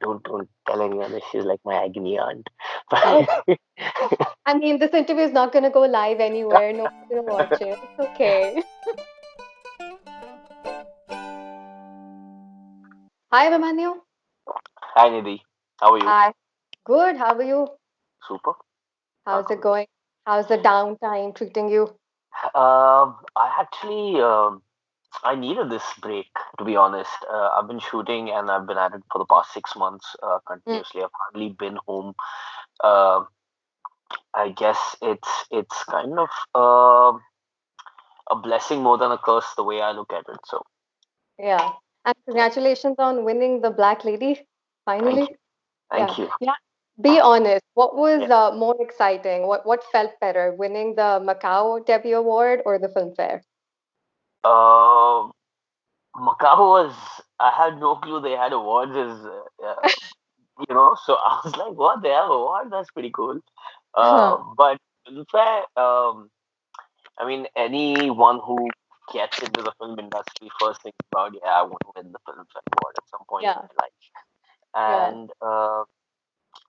don't tell anyone. She's like my agony aunt. Oh, I mean, this interview is not going to go live anywhere. No one's going to watch it. It's okay. Hi, Abhimanyu. Hi Nidhi, how are you? Hi. Good. How are you? Super. How's Can't it complain. going? How's the downtime treating you? I actually I needed this break, to be honest. I've been shooting and I've been at it for the past 6 months Mm, continuously. I've hardly been home. Uh, I guess it's kind of a blessing more than a curse the way I look at it. So yeah. And congratulations on winning the Black Lady, thank you, finally. Yeah. thank you. Yeah. Be honest. What was Yeah. more exciting? What felt better, winning the Macau Debut Award or the Filmfare? Uh, Macau was. I had no clue they had awards as so I was like, what, they have awards? That's pretty cool. But in fair, I mean, anyone who gets into the film industry first thinks about, yeah, I want to win the Filmfare Award at some point in Yeah. my life. Yeah. And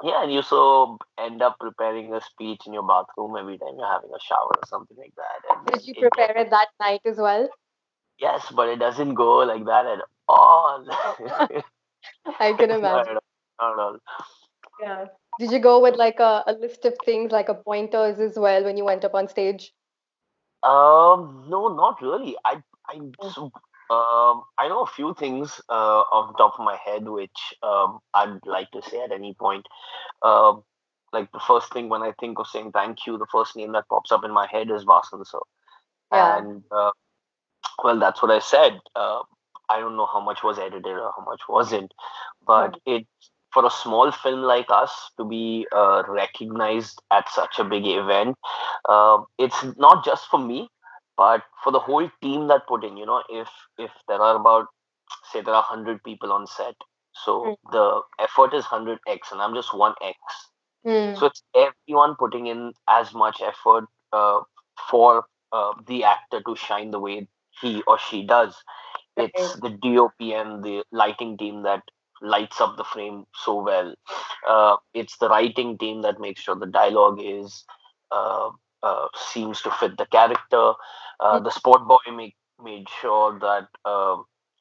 yeah, and you so end up preparing a speech in your bathroom every time you're having a shower or something like that, and then Did you it prepare doesn't. it that night as well? Yes, but it doesn't go like that at all. I can Not imagine. at all. Not at all. Yeah. Did you go with like a list of things, like a pointers as well when you went up on stage? No, not really. I Mm. so, I know a few things off the top of my head which I'd like to say at any point. Um, like the first thing when I think of saying thank you, the first name that pops up in my head is Vasan sir, Yeah. and well, that's what I said. I don't know how much was edited or how much wasn't, but Hmm. it for a small film like us to be recognized at such a big event, it's not just for me, but for the whole team that put in. If there are about, say, there are 100 people on set, so the effort is 100x, and I'm just 1x. Hmm. So it's everyone putting in as much effort for the actor to shine the way he or she does. It's Right. the DOP and the lighting team that lights up the frame so well. It's the writing team that makes sure the dialogue is uh, seems to fit the character. Mm. The sport boy made sure that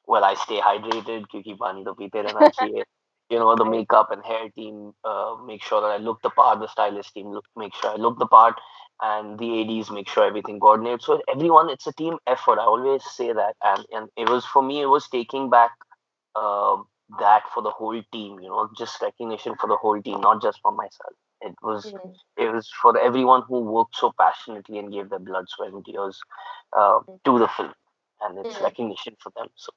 well, I stay hydrated क्योंकि पानी तो पीते रहना चाहिए. The Right. makeup and hair team make sure that I look the part. The stylist team make sure I look the part, and the ads make sure everything coordinates. So everyone, it's a team effort. I always say that, and it was, for me, it was taking back uh, that for the whole team. Just recognition for the whole team, not just for myself. it was Mm. it was for everyone who worked so passionately and gave their blood, sweat, and tears to the film, and it's Mm. recognition for them. So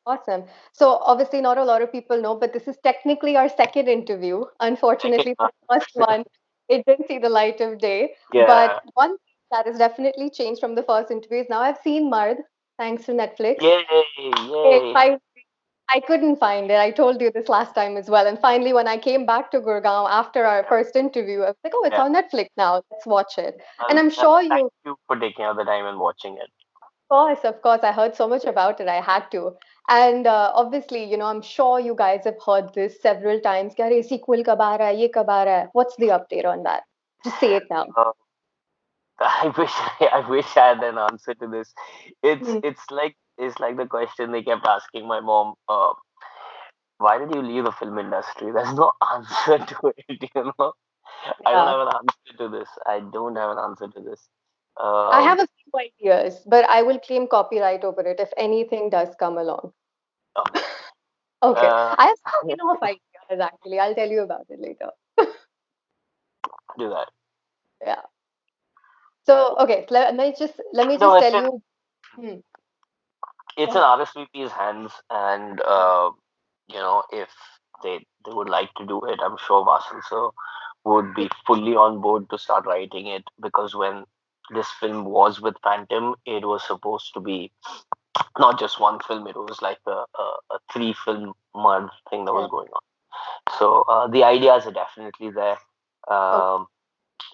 Awesome. So obviously not a lot of people know, but this is technically our second interview. Unfortunately, yeah. the first one, it didn't see the light of day. But Yeah. one thing that has definitely changed from the first interview is now I've seen Mard, thanks to Netflix. Yay, It, yay. I couldn't find it. I told you this last time as well. And finally, when I came back to Gurgaon after our first interview, I was like, oh, it's Yeah. on Netflix now. Let's watch it. And Well, I'm well, sure thank you, you for taking out the time and watching it. of course, I heard so much about it. I had to. And obviously, I'm sure you guys have heard this several times. Kya re, sequel kab aa raha hai, ye kab aa raha hai? What's the update on that? Just say it now. Uh, I wish I had an answer to this. It's Hmm. it's like it's like the question they kept asking my mom. Why did you leave the film industry? There's no answer to it. I don't Yeah. have an answer to this. I don't have an answer to this. I Um, have a few ideas, but I will claim copyright over it if anything does come along. okay. Okay. Uh, I have enough ideas actually. I'll tell you about it later. do that. Yeah. So okay, let me just No, tell you. Hmm, go it's in ahead. RSVP's hands, and if they would like to do it, I'm sure Vasan sir would be fully on board to start writing it, because when this film was with Phantom, it was supposed to be not just one film; it was like a three-film month thing that was Hmm. going on. So the ideas are definitely there. Okay. Um,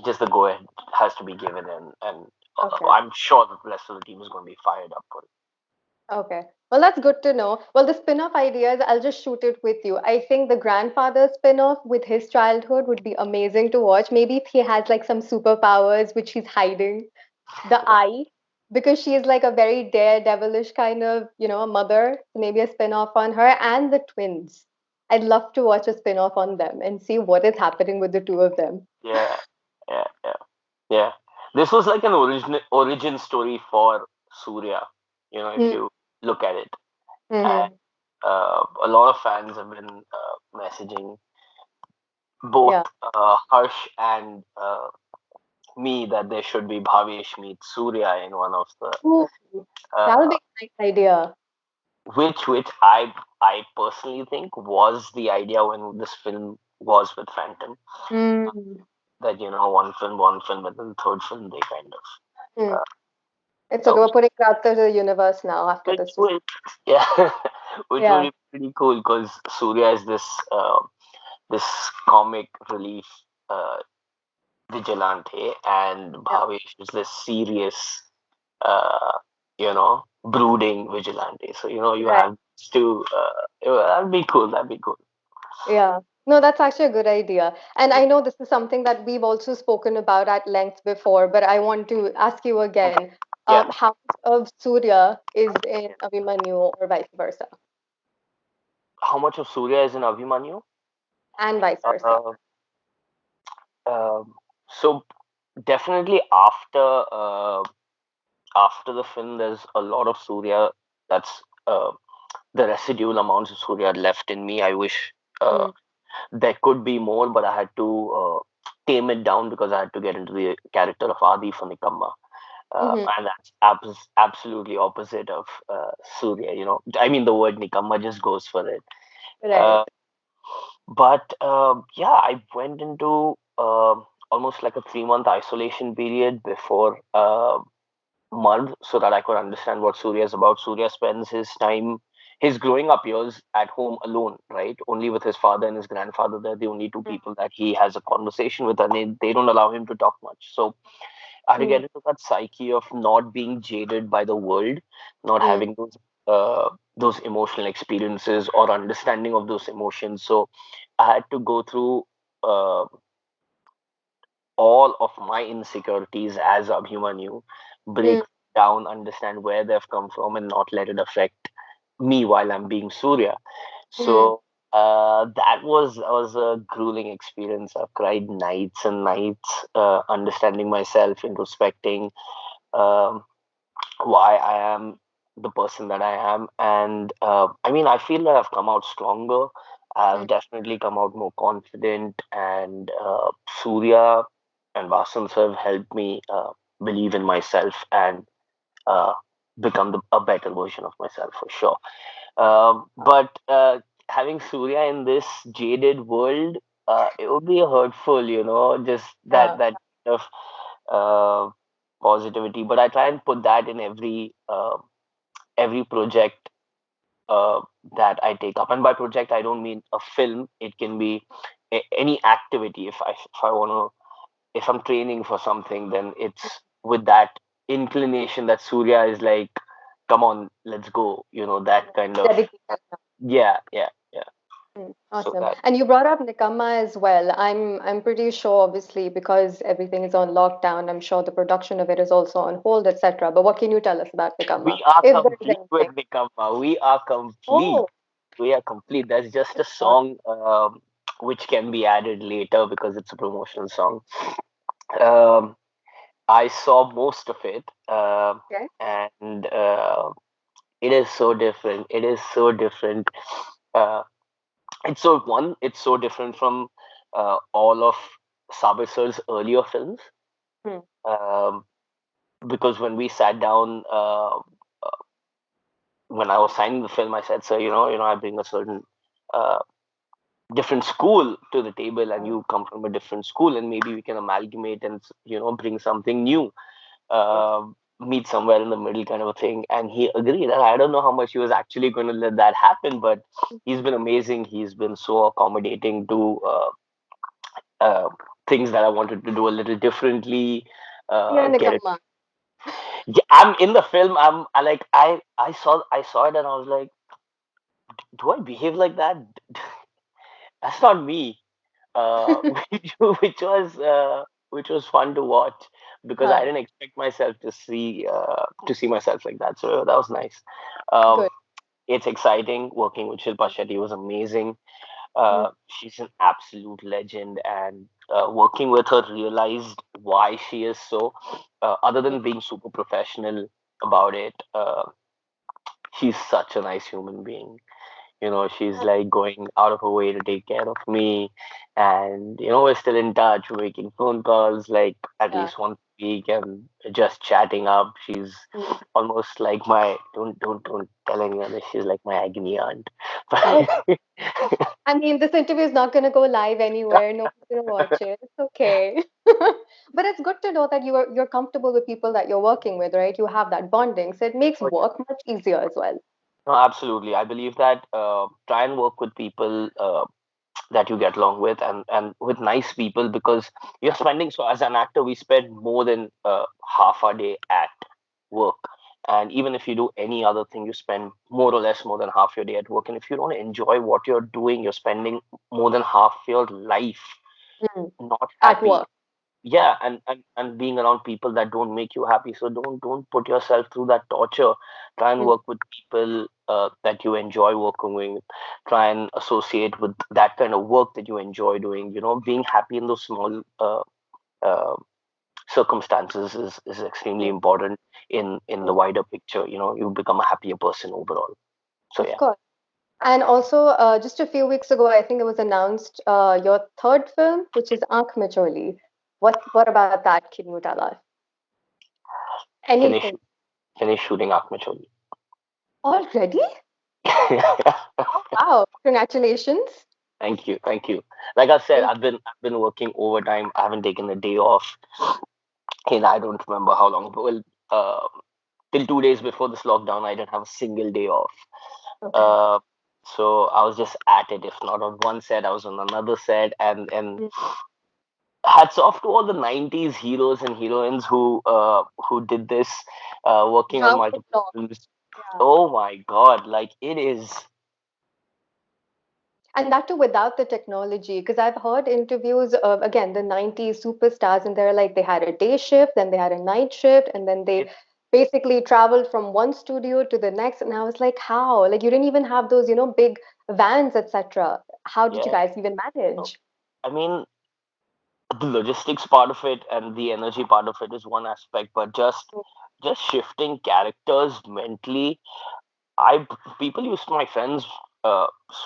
just the go ahead has to be given, and Okay. I'm sure the rest of the team is going to be fired up for it. Okay. Well, that's good to know. Well, the spin-off ideas, I'll just shoot it with you. I think the grandfather spin-off with his childhood would be amazing to watch. Maybe if he has like some superpowers which he's hiding. The eye, because she is like a very daredevilish kind of, mother. So maybe a spin-off on her and the twins. I'd love to watch a spin-off on them and see what is happening with the two of them. Yeah, yeah, yeah, yeah. This was like an origin story for Surya, if Hmm. you look at it. And Mm-hmm. a lot of fans have been messaging both Yeah. Harsh and me that there should be Bhavesh meet Surya in one of the Ooh, that would uh, be a nice idea. which I personally think was the idea when this film was with Phantom, Mm. that one film, and then the third film they kind Mm. of It's okay. uh, We're putting it out there to the universe now after which this. would yeah, which would Yeah. be pretty cool because Surya is this comic relief uh, vigilante, and Yeah. Bhavesh is this serious, brooding vigilante. So you Right. have to. That'd be cool. That'd be cool. Yeah. No, that's actually a good idea. And I know this is something that we've also spoken about at length before, but I want to ask you again, Yeah. how much of Surya is in Abhimanyu or vice versa? How much of Surya is in Abhimanyu? And vice versa. Uh, so definitely after the film, there's a lot of Surya that's the residual amounts of Surya left in me. I wish uh, Mm, there could be more, but I had to tame it down because I had to get into the character of Adi for Nikamma. hmm. And that's absolutely opposite of Surya. I mean, the word Nikamma just goes for it. Right. Uh, but yeah, I went into almost like a 3 month isolation period before Mud, so that I could understand what Surya is about. Surya spends his growing up years at home alone, right? Only with his father and his grandfather. They're the only two people that he has a conversation with, and they don't allow him to talk much. So I had to get Mm, into that psyche of not being jaded by the world, not mm, having those emotional experiences or understanding of those emotions. So I had to go through uh, all of my insecurities as Abhimanyu, mm, break down, understand where they've come from, and not let it affect me while I'm being Surya. mm, So that was a grueling experience. I've cried nights and nights, understanding myself, introspecting um, why I am the person that I am, and I mean, I feel that I've come out stronger. I've mm, definitely come out more confident, and Surya and Vasant have helped me believe in myself and uh, become a better version of myself for sure. But having Surya in this jaded world, it would be hurtful, just yeah. that kind of uh, positivity. But I try and put that in every project uh, that I take up. And by project, I don't mean a film. It can be any activity. If I want to, if I'm training for something, then it's with that inclination that Surya is like, come on, let's go. That kind of Dedication. yeah, yeah, yeah. So Awesome. that And you brought up Nikamma as well. I'm pretty sure, obviously, because everything is on lockdown, I'm sure the production of it is also on hold, etc. But what can you tell us about Nikamma, we are if there is complete with anything? Nikamma. We are complete. Oh, We are complete. That's just a God. song which can be added later because it's a promotional song. Um, I saw most of it, Okay. and it is so different. It is so different. Uh, it's so different from all of Sabir sir's earlier films. Hmm. Um, because when we sat down, when I was signing the film, I said, "Sir, I bring a certain uh, different school to the table, and you come from a different school, and maybe we can amalgamate and bring something new." Meet somewhere in the middle kind of a thing, and he agreed. And I don't know how much he was actually going to let that happen, but he's been amazing. He's been so accommodating to uh, things that I wanted to do a little differently, Yeah, get it Nikamma. Yeah, I'm in the film. I saw it and I was like, do I behave like that? That's not me. Which which was fun to watch because I Huh, didn't expect myself to see myself like that. So that was nice. Um, good. it's exciting working with Shilpa Shetty was amazing. Mm, She's an absolute legend, and working with her realized why she is so. Other mm, than being super professional about it, she's such a nice human being. She's like going out of her way to take care of me, and we're still in touch. We're making phone calls like at yeah. least once a week and just chatting up. She's Mm, almost like my don't tell anyone this. She's like my agony aunt. oh, I mean, this interview is not going to go live anywhere. No one's going to watch it. It's okay. But it's good to know that you're comfortable with people that you're working with, right? You have that bonding, so it makes work much easier as well. No, absolutely. I believe that try and work with people that you get along with, and with nice people, because you're spending, so as an actor we spend more than half our day at work. And even if you do any other thing, you spend more or less more than half your day at work. And if you don't enjoy what you're doing, you're spending more than half your life Mm, not at happy. work. Yeah, and being around people that don't make you happy. So don't put yourself through that torture. Try and Mm, work with people that you enjoy working with. Try and associate with that kind of work that you enjoy doing. Being happy in those small uh, circumstances is extremely mm. important in the wider picture. You become a happier person overall. So Of yeah. course. And also, just a few weeks ago, I think it was announced your third film, which is Aankh Micholi. What about that? Can you tell us finish anything? finish shooting Akmacholi. Already? Oh, wow. Congratulations. Thank you. Like I said, Thank I've been working overtime. I haven't taken a day off. I don't remember how long, but well, uh, till 2 days before this lockdown, I didn't have a single day off. you. Okay. Uh, so I was just at it. If not on one set, I was on another set, and Mm. hats off to all the '90s heroes and heroines who did this, working on Round the multiple clock. films. Yeah. Oh my God, like it is. And that too without the technology, because I've heard interviews of, again, the 90s superstars, and they're like, they had a day shift, then they had a night shift, and then they It, basically traveled from one studio to the next. And I was like, how? Like, you didn't even have those, big vans, etc. How did you yeah. guys even No, manage? I mean, the logistics part of it and the energy part of it is one aspect, but just shifting characters mentally. I People used to, my friends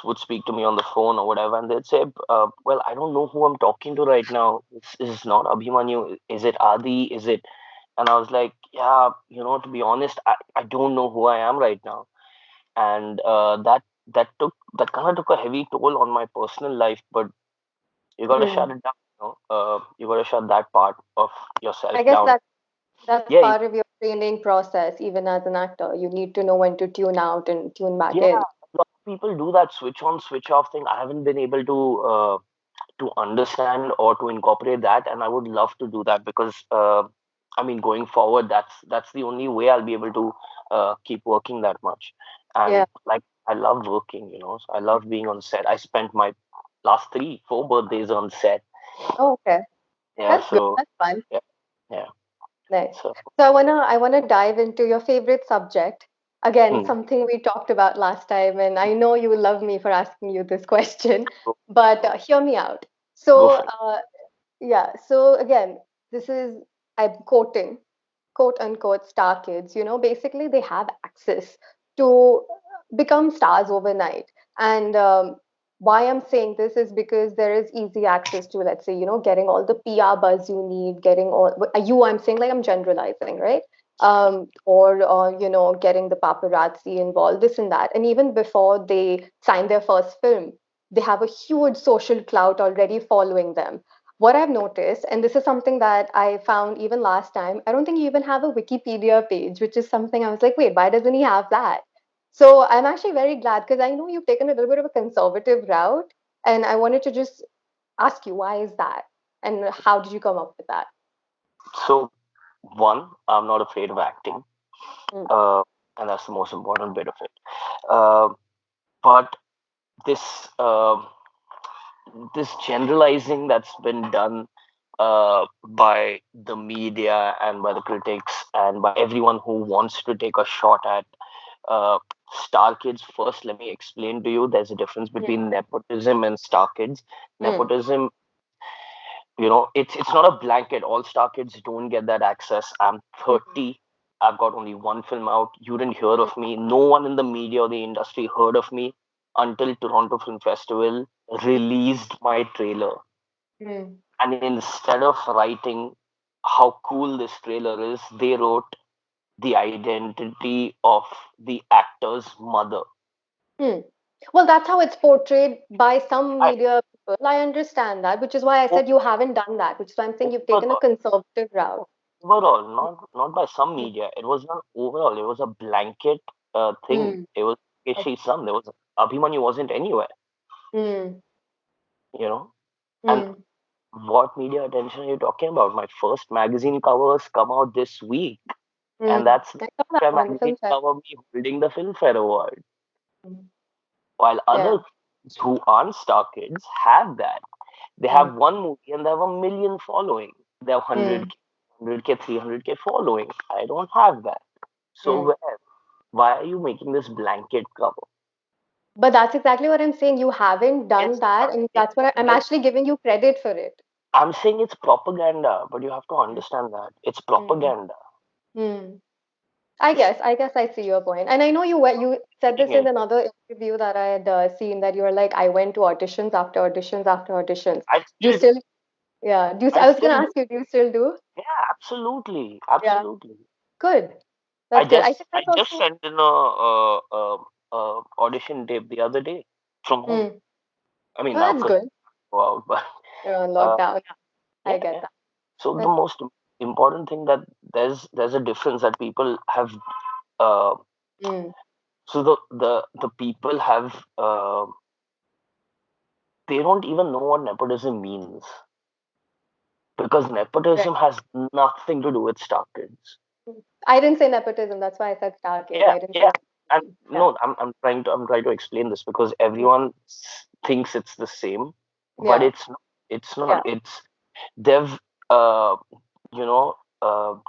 would speak to me on the phone or whatever, and they'd say, "Well, I don't know who I'm talking to right now. It's not Abhimanyu. Is it Adi? Is it?" And I was like, "Yeah, to be honest, I don't know who I am right now." And that kind of took a heavy toll on my personal life. But you got to Hmm. shut it down. You got to shut that part of yourself I guess down. that's Yeah, part of your training process, even as an actor. You need to know when to tune out and tune back yeah. in. A lot of people do that switch on, switch off thing. I haven't been able to understand or to incorporate that, and I would love to do that because I mean, going forward, that's the only way I'll be able to keep working that much. Yeah. And like, I love working. So I love being on set. I spent my last 3, 4 birthdays on set. Oh, okay. Yeah, That's good. so That's fun. yeah, yeah. Nice. So So I wanna dive into your favorite subject. Again, hmm, something we talked about last time, and I know you will love me for asking you this question, go, but go, hear me out. go So, for it. yeah, so again, this is, I'm quoting, quote unquote, star kids. Basically they have access to become stars overnight. And why I'm saying this is because there is easy access to, let's say, getting all the PR buzz you need, getting all, I'm saying, like, I'm generalizing, right? Or getting the paparazzi involved, this and that. And even before they sign their first film, they have a huge social clout already following them. What I've noticed, and this is something that I found even last time, I don't think you even have a Wikipedia page, which is something I was like, wait, why doesn't he have that? So I'm actually very glad, because I know you've taken a little bit of a conservative route, and I wanted to just ask you, why is that? And how did you come up with that? So one, I'm not afraid of acting, Mm, uh, and that's the most important bit of it. Uh, but this this generalizing that's been done by the media and by the critics and by everyone who wants to take a shot at uh, star kids. First, let me explain to you. There's a difference mm, between nepotism and star kids. mm, Nepotism, it's not a blanket. All star kids don't get that access. I'm mm, 30. I've got only one film out. You didn't hear mm, of me. No one in the media or the industry heard of me until Toronto Film Festival released my trailer. mm. And instead of writing how cool this trailer is, they wrote the identity of the actor's mother. Hmm. Well, that's how it's portrayed by some I media people. I understand that, which is why I said you haven't done that, which is why I'm saying you've taken a overall, conservative route. overall, not by some media. It was not overall. It was a blanket thing. Mm. It was Okay. Keshi's son. There was Abhimanyu wasn't anywhere. Mm. You know. And Mm. what media attention are you talking about? My first magazine covers come out this week, and Mm. that's the I saw that Filmfare on the magazine film set. cover me holding the Filmfare award. Mm. While other Yeah. kids who aren't star kids have that. They Mm. have one movie and they have a million following. They have Mm. 100K, 300K following. I don't have that. So Mm. why are you making this blanket cover? But that's exactly what I'm saying. You haven't done It's that, not. and that's what I'm Then actually giving you credit for it. I'm saying it's propaganda, but you have to understand that it's Mm. propaganda. Mm. I guess I see your point, and I know you said Reading this in it. another interview that I had seen that you were like, I went to auditions after auditions after auditions. I Do you still, still? Yeah. Do you? I I was gonna still do. ask you. Do you still do? Yeah, absolutely, Yeah. absolutely. Good. I That's good. I just, think I that's just also. sent in a audition tape the other day from home. Mm. I mean, Well, now that's because good. go out, but You're on uh, lockdown. yeah, I get yeah. that. So the That's most important thing that there's a difference that people have. Uh, mm. so the people have they don't even know what nepotism means because Right. nepotism has nothing to do with star kids. I didn't say nepotism. That's why I said star kids. Yeah, I didn't say yeah. And nepotism. Yeah. no, I'm trying to explain this because Mm. everyone thinks it's the same, but Yeah. it's not. It's not. Yeah. It's they've uh,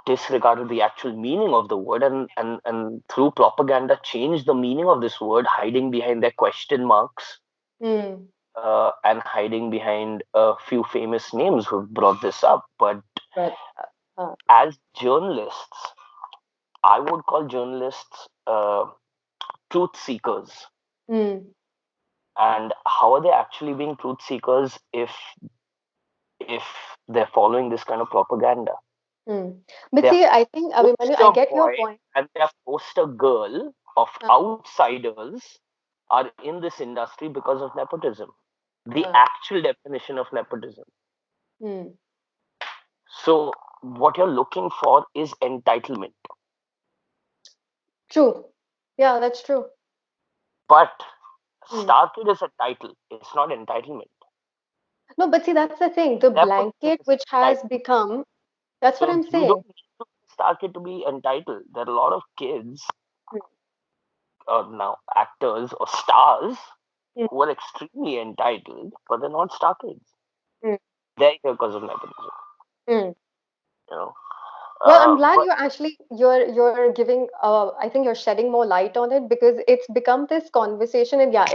disregarded the actual meaning of the word and through propaganda changed the meaning of this word, hiding behind their question marks Mm. and hiding behind a few famous names who've brought this up. But But. Uh, as journalists, I would call journalists truth seekers. mm. And how are they actually being truth seekers if they're following this kind of propaganda? Mm. But They're see, I think Abhimanyu, I poster get your boy point. and their poster girl of Uh, outsiders are in this industry because of nepotism. The uh, actual definition of nepotism. mm. So what you're looking for is entitlement. True. Yeah, that's true. But Mm. Star Kid is a title. It's not entitlement. No, but see, that's the thing. The Nepotism blanket is which has entitlement. become, that's what So I'm you saying. don't need to be Star Kid to be entitled. There are a lot of kids Mm. now actors or stars Mm. who are extremely entitled, but they're not star kids. Mm. They're here because of nepotism, Mm. you know. Well, I'm glad But you're giving I think you're shedding more light on it because it's become this conversation and yeah,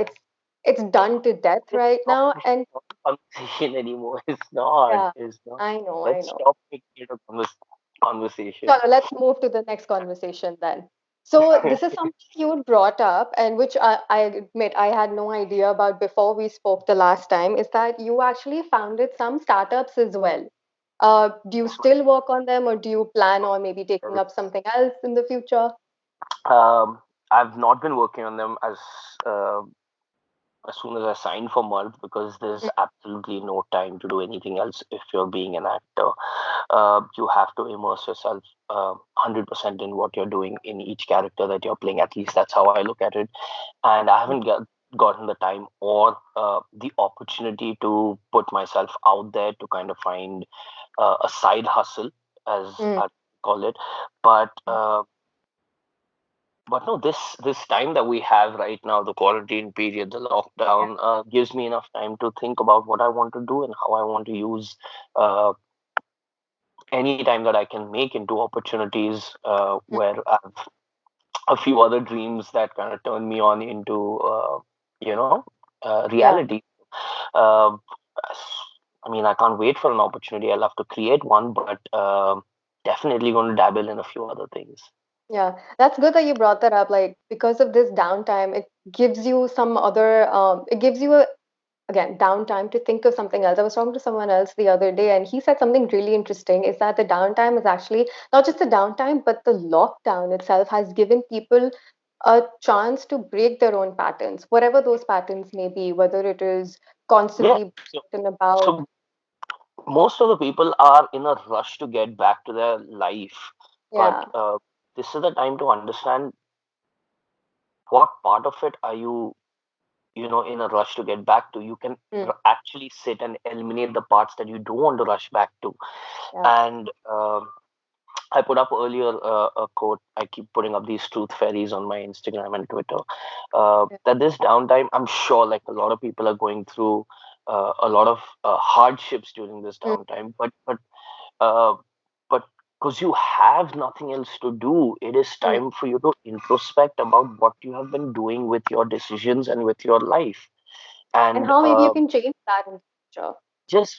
it's done to death it's right not, now and it's not a conversation anymore. It's not. yeah, It's not. I know, I Let's know. stop making it a conversation. Sure, let's move to the next conversation then. So this is something you brought up, and which I admit I had no idea about before we spoke the last time, is that you actually founded some startups as well. Do you still work on them, or do you plan on maybe taking up something else in the future? um, I've not been working on them uh, as soon as I signed for Malt because there's Mm, absolutely no time to do anything else if you're being an actor. You have to immerse yourself 100% in what you're doing in each character that you're playing. At least that's how I look at it. And I haven't gotten the time or the opportunity to put myself out there to kind of find a side hustle, as mm, I call it. But Mm. no, this time that we have right now, the quarantine period, the Yeah. lockdown, gives me enough time to think about what I want to do and how I want to use uh, any time that I can make into opportunities Mm. where I've a few other dreams that kind of turn me on into you know Yeah. reality. Uh, I mean, I can't wait for an opportunity. I love to create one, but definitely going to dabble in a few other things. Yeah, that's good that you brought that up. Like, because of this downtime, it gives you some other, it gives you a, again, downtime to think of something else. I was talking to someone else the other day, and he said something really interesting is that the downtime is actually not just the downtime, but the lockdown itself has given people a chance to break their own patterns, whatever those patterns may be, whether it is Yeah. constantly So, and about, so most of the people are in a rush to get back to their life, but yeah, this is the time to understand what part of it are you, in a rush to get back to. You can mm, actually sit and eliminate the parts that you don't want to rush back to. yeah, And I put up earlier a quote. I keep putting up these truth fairies on my Instagram and Twitter. yeah, That this downtime, I'm sure, like a lot of people are going through a lot of hardships during this mm, downtime. Uh, but because you have nothing else to do, it is mm. time for you to introspect about what you have been doing with your decisions and with your life, And and how maybe you can change that in the future.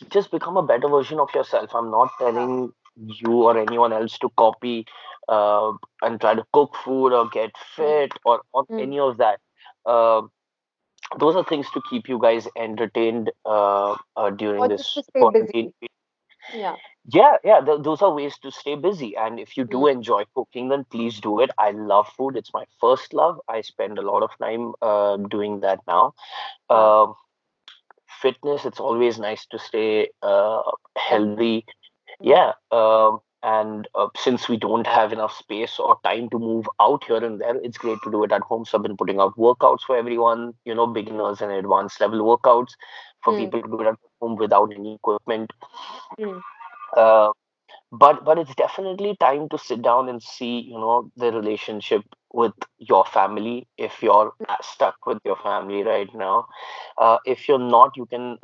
just become a better version of yourself. I'm not Yeah. telling you or anyone else to copy uh, and try to cook food or get Mm, fit or mm. any of that. Uh, those are things to keep you guys entertained during Or just to this stay quarantine. busy. Yeah. Yeah, those are ways to stay busy. And if you do Mm, enjoy cooking, then please do it. I love food. It's my first love. I spend a lot of time doing that now. wow. Um Fitness, it's always nice to stay Definitely. healthy. Mm, Yeah. And since we don't have enough space or time to move out here and there, it's great to do it at home. So I've been putting out workouts for everyone, beginners and advanced level workouts for mm, people to do it at home without any equipment. mm, Uh, but it's definitely time to sit down and see, the relationship with your family. If you're stuck with your family right now, if you're not, you can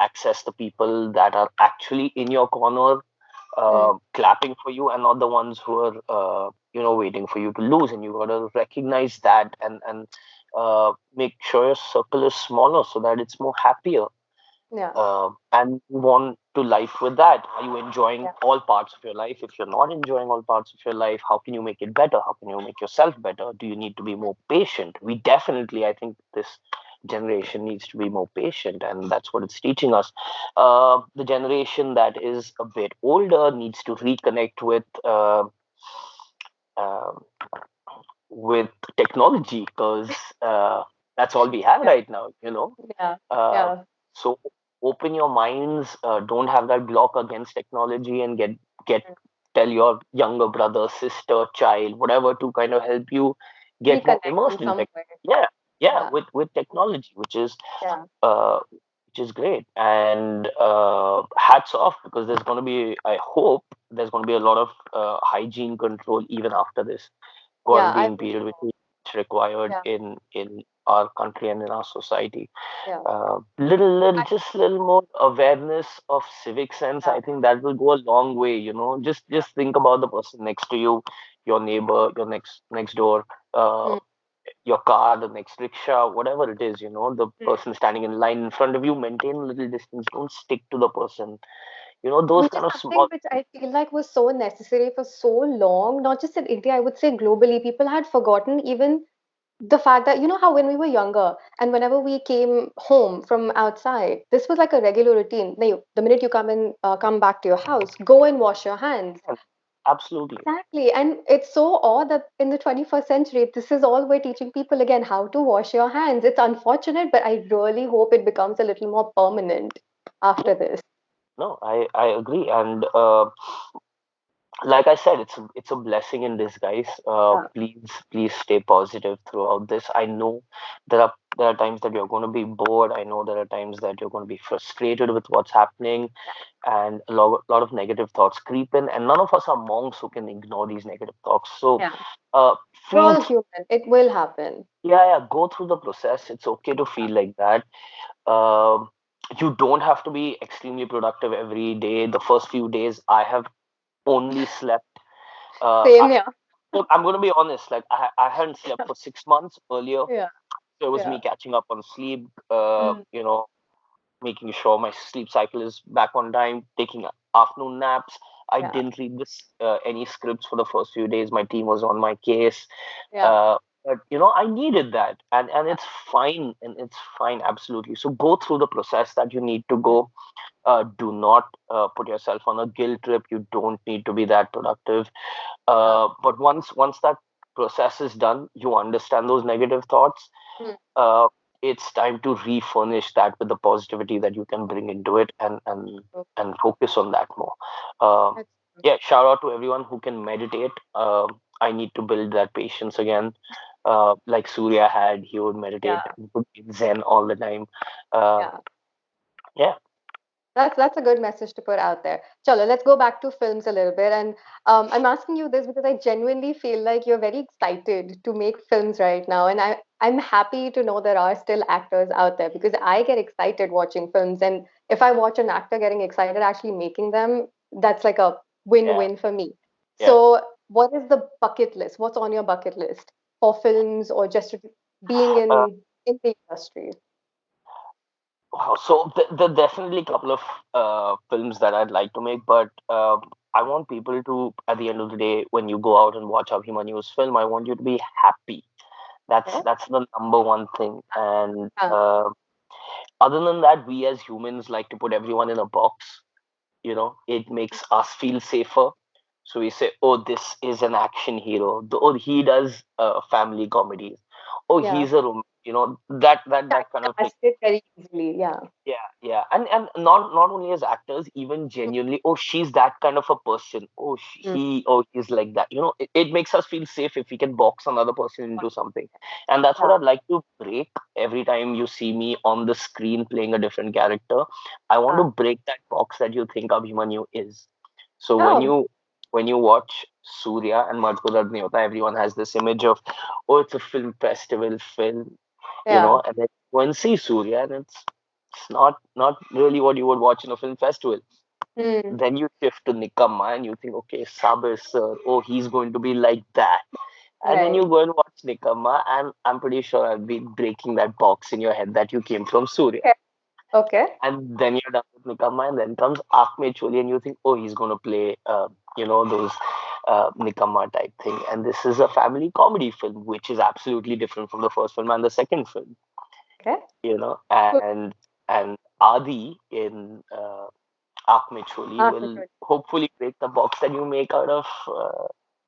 access the people that are actually in your corner, mm. clapping for you, and not the ones who are waiting for you to lose. And you got to recognize that, and make sure your circle is smaller so that it's more happier, Yeah. and move on to life with that. Are you enjoying Yeah. all parts of your life? If you're not enjoying all parts of your life, how can you make it better? How can you make yourself better? Do you need to be more patient? We definitely, I think this generation needs to be more patient, and that's what it's teaching us. The generation that is a bit older needs to reconnect um with technology, because that's all we have Yeah. right now. Yeah. uh, Yeah. so open your minds. Don't have that block against technology, and get Mm. tell your younger brother, sister, child, whatever, to kind of help you get more Reconnect in immersed in some tech. way. Yeah, yeah, Yeah. with technology, Yeah. uh, which is great. And hats off, because there's going to be, I hope, there's going to be a lot of hygiene control even after this Yeah. I quarantine hope period, which so. is required Yeah. in our country and in our society. Yeah. Little, I, just little more awareness of civic sense. yeah. I think that will go a long way. Yeah. Just think about the person next to you, your neighbor, your next door, uh, Mm, your car, the next rickshaw, whatever it is. The mm. person standing in line in front of you. Maintain a little distance. Don't stick to the person. Those Which is kind of something small. which I feel like was so necessary for so long, not just in India, I would say globally. People had forgotten even the fact that, you know, how when we were younger and whenever we came home from outside, this was like a regular routine. Now, the minute you come back to your house, go and wash your hands. Absolutely. Exactly. And it's so odd that in the 21st century, this is all we're teaching people again, how to wash your hands. It's unfortunate, but I really hope it becomes a little more permanent Yeah. after this. No, I agree. And like I said, it's a blessing in disguise. Yeah. Please stay positive throughout this. I know there are There are times that you're going to be bored. I know there are times that you're going to be frustrated with what's happening, and a lot of negative thoughts creep in. And none of us are monks who can ignore these negative thoughts. So, Yeah. uh, We're feel, all human. It will happen. yeah, go through the process. It's okay to feel like that. Um, you don't have to be extremely productive every day. The first few days, I have only slept. Same here. Look, I'm going to be honest. Like I hadn't slept for 6 months earlier. Yeah. So it was Yeah. me catching up on sleep. Mm. Making sure my sleep cycle is back on time, taking afternoon naps. I Yeah. didn't read any scripts for the first few days. My team was on my case. Yeah. But I needed that, and it's fine, absolutely. So go through the process that you need to go. Do not put yourself on a guilt trip. You don't need to be that productive. Yeah. But once that process is done, you understand those negative thoughts. Mm. uh, it's time to refurnish that with the positivity that you can bring into it, and focus on that more. Um, That's yeah, shout out to everyone who can meditate. I need to build that patience again. Like Surya had, he would meditate, yeah. he would be Zen all the time. Uh, Yeah. yeah, That's a good message to put out there. Chalo, let's go back to films a little bit. And I'm asking you this because I genuinely feel like you're very excited to make films right now. And I'm happy to know there are still actors out there because I get excited watching films. And if I watch an actor getting excited actually making them, that's like a yeah, win-win for me. yeah. So, what is the bucket list? What's on your bucket list for films or just being Uh, in the industry? Wow. So there are definitely a couple of films that I'd like to make, but I want people to, at the end of the day, when you go out and watch Abhimanyu's film, I want you to be happy. That's Okay? that's the number one thing. And Yeah. other than that, we as humans like to put everyone in a box. It makes us feel safer. So we say, oh, this is an action hero. Oh, he does family comedies. Oh, Yeah. he's a that kind of thing. Typecast it very easily. Yeah. Yeah, and not only as actors, even genuinely, oh, she's that kind of a person. Oh, Mm. he's like that. It makes us feel safe if we can box another person into something, and that's what Yeah. I'd like to break every time you see me on the screen playing a different character. I want to Yeah. break that box that you think Abhimanyu is. So Oh, when you watch Surya and Madhur Niyota, everyone has this image of, oh, it's a film festival film, yeah. and then go and see Surya, and it's not really what you would watch in a film festival. Mm. Then you shift to Nikamma and you think, okay, Sabir sir, oh, he's going to be like that. And then Right. you go and watch Nikamma, and I'm pretty sure I'll be breaking that box in your head that you came from Surya. Okay. Okay. And then you're done with Nikamma, and then comes Aakme Choli, and you think, oh, he's going to play, those Nikamma type thing. And this is a family comedy film, which is absolutely different from the first film and the second film. Okay. you know, Good. and Adi in Aak Mein Choli will Architecture. hopefully break the box that you make out of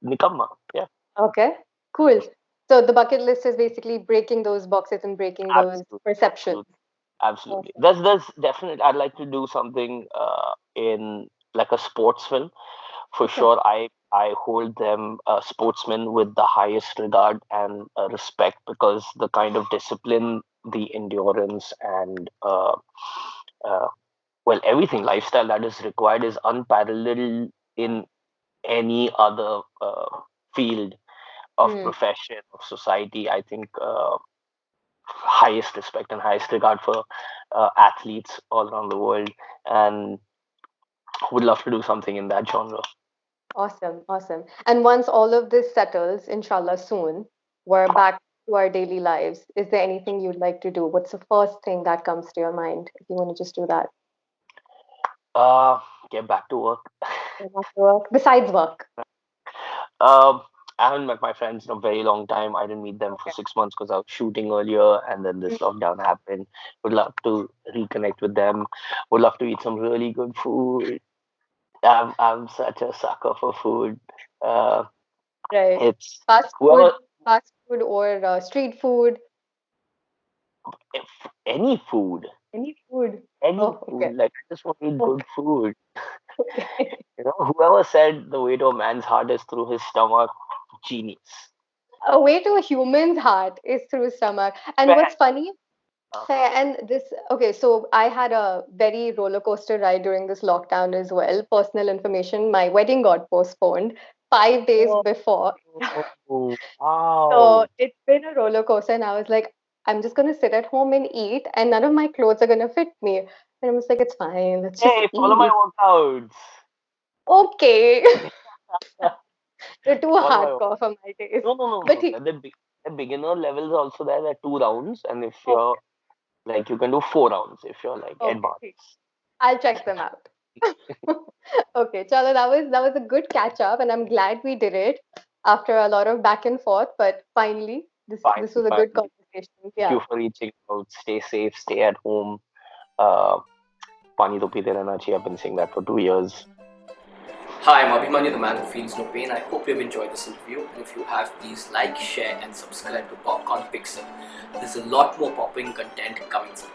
Nikamma. Yeah, Okay. Cool. So the bucket list is basically breaking those boxes and breaking those absolutely, perceptions. absolutely, absolutely. Awesome. There's definitely I'd like to do something in like a sports film for Okay. sure. I hold them sportsmen with the highest regard and respect, because the kind of discipline, the endurance, and uh, well, everything lifestyle that is required is unparalleled in any other field of Mm. profession of society. I think highest respect and highest regard for athletes all around the world, and would love to do something in that genre. Awesome. Awesome. And once all of this settles, inshallah, soon, we're back to our daily lives. Is there anything you'd like to do? What's the first thing that comes to your mind if you want to just do that? uh get back to work. Go back to work. Besides work. um I haven't met my friends in a very long time. I didn't meet them for Okay. 6 months because I was shooting earlier, and then this lockdown happened. Would love to reconnect with them. Would love to eat some really good food. I'm such a sucker for food. Uh, Right. it's Fast whoever, food, fast food or street food. if any food, Any food. any Oh, food. okay. Like, I just want to eat good Okay. food. Okay. Whoever said the way to a man's heart is through his stomach, genius. A way to a human's heart is through stomach. And Fair. what's funny, Uh-huh. fair, and this, okay, so I had a very roller coaster ride during this lockdown as well. Personal information, my wedding got postponed 5 days before. Oh, So wow. it's been a roller coaster, and I was like, I'm just gonna sit at home and eat, and none of my clothes are gonna fit me. And I was like, it's fine, let's just Hey, follow my eat. workouts. Okay, you're too Follow my hardcore for my taste. No, no, no, But no. The beginner levels also there. There are 2 rounds, and if you're okay, like, you can do 4 rounds if you're like okay, advanced. I'll check them out. Okay, Chalo, that was a good catch up, and I'm glad we did it after a lot of back and forth. But finally, Fine, this was a good fine. conversation. Thank Yeah. you for reaching out. Stay safe. Stay at home. Uh, Pani to pite rehna chahiye. I've been saying that for 2 years. Hi, I'm Abhimanyu, the man who feels no pain. I hope you've enjoyed this interview. And if you have, please like, share, and subscribe to Popcorn Pixel. There's a lot more popping content coming soon.